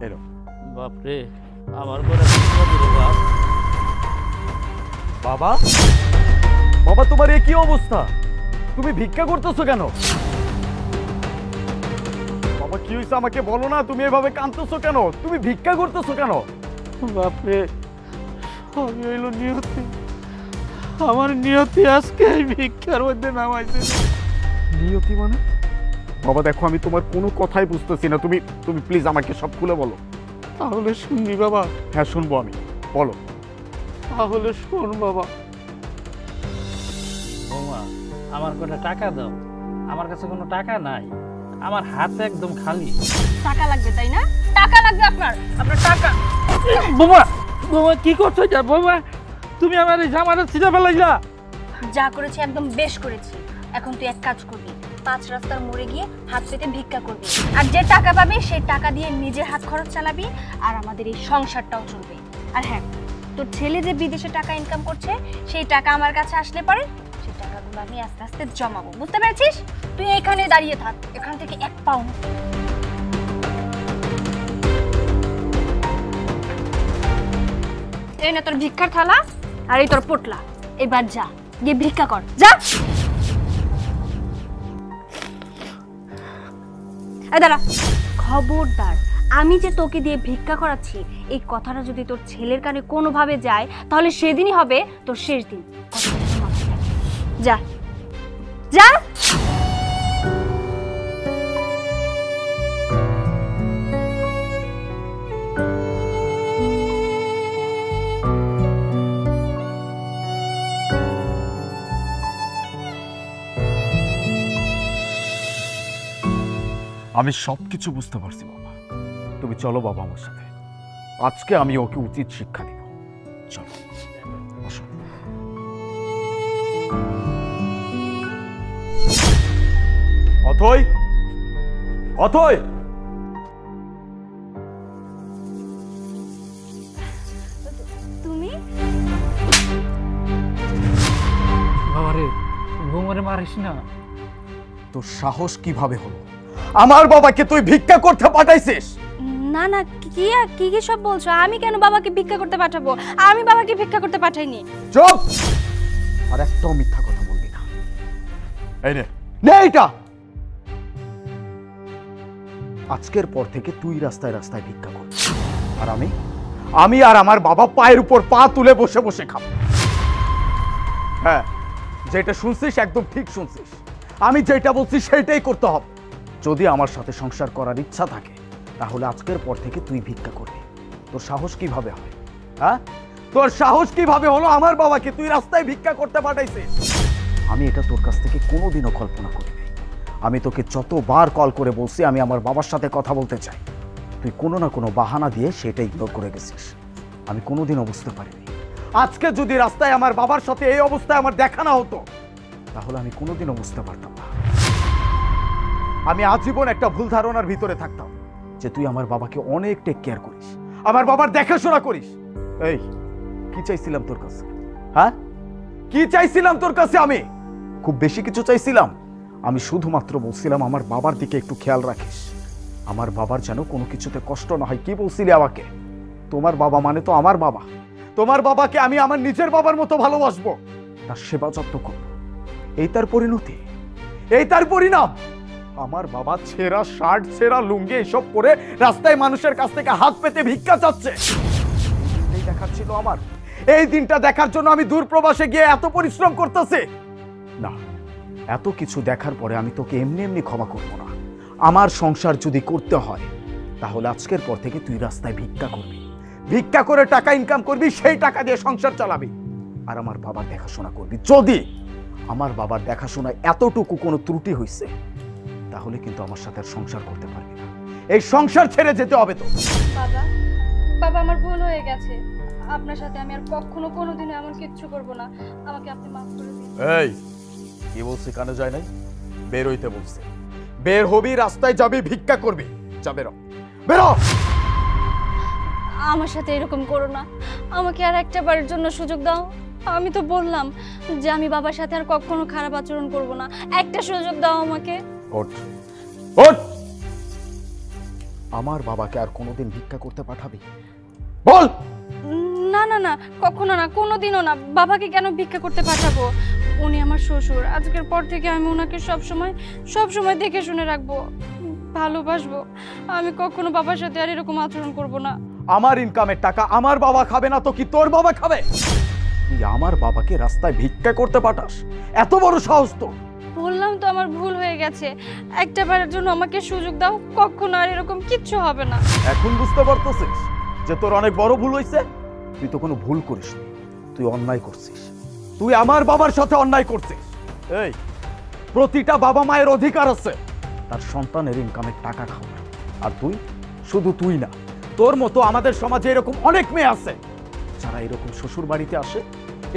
এলো বাপরে আমার ঘরে ভিক্ষা দিলে বাপ। বাবা বাবা তোমার এ কি অবস্থা? তুমি ভিক্ষা করতেছো কেন? বাবা কি হয়েছে আমাকে বলো না, তুমি এভাবে কাঁদতেছো কেন? তুমি ভিক্ষা করতেছো কেন? বাপরে আমি হইল নিয়তি, আমার নিয়তি আজকে এই ভিক্ষার মধ্যে নামাইছে। নিয়তি মানে? বাবা দেখো আমি তোমার কোনো কথাই বুঝতেছি না, তুমি তুমি প্লিজ আমাকে সব খুলে বলো। তাহলে শুনবি বাবা? হ্যাঁ শুনবো আমি, বলো। তাহলে শোন বাবা। বৌমা আমার কোনো টাকা দাও, আমার কাছে কোনো টাকা নাই, আমার হাতে একদম খালি। টাকা লাগবে তাই না? টাকা লাগবে আপনার টাকা। বৌমা বৌমা কি করছো যা? বৌমা তুমি আমার এই জামাটা ছিঁড়ে ফেলাইলা। যা করেছি একদম বেশ করেছি। এখন তুই এক কাজ করবি, 5 রাস্তার মোড়ে গিয়ে হাত পেতে ভিক্ষা করবি, আর যে টাকা পাবি সেই টাকা দিয়ে নিজের হাত খরচ চালাবি, আর আমাদের এই সংসারটাও চলবে। আর হ্যাঁ, তোর ছেলে যে বিদেশে টাকা ইনকাম করছে সেই টাকা আমার কাছে আসলে পরে সেই টাকাগুলো আমি আস্তে আস্তে জমাবো, বুঝতে পেরেছিস? তুই এখানে দাঁড়িয়ে থাক, এখান থেকে এক পাও না। এই না তোর ভিক্ষার থালা, আর এই তোর পোটলা। এবার যা গিয়ে ভিক্ষা কর, যা। এই দাঁড়া, খবরদার আমি যে তোকে দিয়ে ভিক্ষা করাচ্ছি এই কথাটা যদি তোর ছেলের কানে কোনোভাবে যায় তাহলে সেদিনই হবে তোর শেষ দিন। যা যা। আমি সবকিছু বুঝতে পারছি বাবা, তুমি চলো বাবা আমার সাথে, আজকে আমি ওকে উচিত শিক্ষা দিব। চলো বসো। অথই, অথই। তুমি বাবারে বৌমারে মারিস না। তোর সাহস কিভাবে হলো আমার বাবাকে তুই ভিক্ষা করতে পাঠাইছিস? না না, কি কি কি সব বলছো? আমি কেন বাবাকে ভিক্ষা করতে পাঠাবো? আমি বাবাকে ভিক্ষা করতে পাঠাইনি। চুপ! আর একটাও মিথ্যা কথা বলবি না। এই নে, নে এটা। আজকের পর থেকে তুই রাস্তায় রাস্তায় ভিক্ষা করবি, আর আমি আর আমার বাবা পায়ের উপর পা তুলে বসে বসে খাবো। হ্যাঁ, যেটা শুনছিস একদম ঠিক শুনছিস, আমি যেটা বলছি সেটাই করতে হবে। যদি আমার সাথে সংসার করার ইচ্ছা থাকে তাহলে আজকের পর থেকে তুই ভিক্ষা করবি। তোর সাহস কিভাবে হয়? হ্যাঁ, তোর সাহস কিভাবে হলো আমার বাবাকে তুই রাস্তায় ভিক্ষা করতে পাঠাইছিস? আমি এটা তোর কাছ থেকে কোনোদিনও কল্পনা করিনি। আমি তোকে যতবার কল করে বলছি আমি আমার বাবার সাথে কথা বলতে চাই, তুই কোনো না কোনো বাহানা দিয়ে সেটা ইগনোর করে গেছিস। আমি কোনোদিনও বুঝতে পারিনি আজকে যদি রাস্তায় আমার বাবার সাথে এই অবস্থায় আমার দেখা না হতো তাহলে আমি কোনোদিনও বুঝতে পারতাম না। আমি আজীবন একটা ভুল ধারণার ভিতরে থাকতাম যে তুই আমার বাবাকে অনেক টেক কেয়ার করিস, আমার বাবার দেখাশোনা করিস। এই কি চাইছিলাম তোর কাছে? হ্যাঁ, কি চাইছিলাম তোর কাছে? আমি খুব বেশি কিছু চাইছিলাম? আমি শুধুমাত্র বলছিলাম আমার বাবার দিকে একটু খেয়াল রাখিস, আমার বাবার যেন কোনো কিছুতে কষ্ট না হয়। কি বলছিলি আমাকে? তোমার বাবা মানে তো আমার বাবা, তোমার বাবাকে আমি আমার নিজের বাবার মতো ভালোবাসবো, তার সেবা যত্ন করব। এই তার পরিণতি, এই তার পরিণাম। আমার বাবা ছেঁড়া শার্ট, ছেঁড়া লুঙ্গি এসব পরে রাস্তায় মানুষের কাছ থেকে হাত পেতে ভিক্ষা চাচ্ছে। এই দেখাচ্ছিল আমার, এই দিনটা দেখার জন্য আমি দূর প্রবাসে গিয়ে এত পরিশ্রম করতেছি। না, এত কিছু দেখার পরে আমি তোকে এমনি এমনি ক্ষমা করব না। আমার সংসার যদি করতে হয় তাহলে আজকের পর থেকে তুই রাস্তায় ভিক্ষা করবি, ভিক্ষা করে টাকা ইনকাম করবি, সেই টাকা দিয়ে সংসার চালাবি, আর আমার বাবার দেখাশোনা করবি। যদি আমার বাবার দেখাশোনায় এতটুকু কোনো ত্রুটি হয়েছে তাহলে কিন্তু আমার সাথে আর সংসার করতে পারবি না, এই সংসার ছেড়ে যেতে হবে তো। বাবা, বাবা আমার ভুল হয়ে গেছে, আপনার সাথে আমি আর কখনো কোনোদিনও এমন কিচ্ছু করব না, আমাকে আপনি মাফ করে দিন। এই কি বলছি কানে যায় নাই? বের হইতে বলছে, বের হবি, রাস্তায় যাবি, ভিক্ষা করবি, যা বেরো, বেরো। আমার সাথে এরকম করো না, আমাকে আর একটা বারের জন্য সুযোগ দাও। আমি তো বললাম যে আমি বাবার সাথে আর কখনো খারাপ আচরণ করব না, একটা সুযোগ দাও আমাকে। ওঠ, ওঠ। আমার বাবাকে আর কোনোদিন ভিক্ষা করতে পাঠাবি? বল। না না না, কখনো না, কোনোদিনও না। বাবাকে কেন ভিক্ষা করতে পাঠাবো? উনি আমার শ্বশুর। আজকের পর থেকে আমি ওনাকে সব সময় দেখে শুনে রাখবো, ভালোবাসবো। আমি কখনো বাবার সাথে আর এরকম আচরণ করব না। আমার ইনকামের টাকা আমার বাবা খাবে না তো কি তোর বাবা খাবে? তুই আমার বাবাকে রাস্তায় ভিক্ষা করতে পাঠাস? এত বড় সাহস তোর! বললাম তো আমার ভুল হয়ে গেছে, একটা বারের জন্য আমাকে সুযোগ দাও, কখনো আর এরকম কিচ্ছু হবে না। এখন বুঝতে পারতেছিস যে তোর অনেক বড় ভুল হয়েছে? তুই তো কোনো ভুল করিস নি, তুই অন্যায় করছিস। তুই আমার বাবার সাথে অন্যায় করছিস। এই, প্রতিটা বাবা মায়ের অধিকার আছে তার সন্তানের ইনকামের টাকা খাওয়ার। আর তুই, শুধু তুই না, তোর মতো আমাদের সমাজে এরকম অনেক মেয়ে আছে যারা এরকম শ্বশুর বাড়িতে আসে,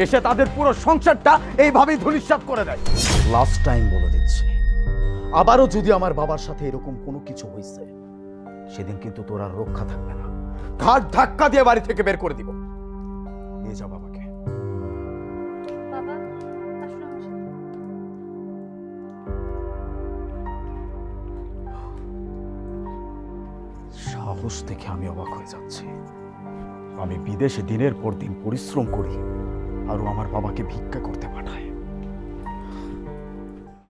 এসে তাদের পুরো সংসারটা এইভাবেই ধূলিসাৎ করে দেয়। লাস্ট টাইম বলে দিচ্ছি, আবারও যদি আমার বাবার সাথে এরকম কোনো কিছু হয়েছে, সেদিন কিন্তু তোর আর রক্ষা থাকবে না। ঘাট ধাক্কা দিয়ে বাড়ি থেকে বের করে দিব। নিয়ে যা বাবাকে। বাবা, আসুন আমার সাথে। সাহস দেখে আমি অবাক হয়ে যাচ্ছি। আমি বিদেশে দিনের পর দিন পরিশ্রম করি আর ও আমার বাবাকে ভিক্ষা করতে পাঠায়।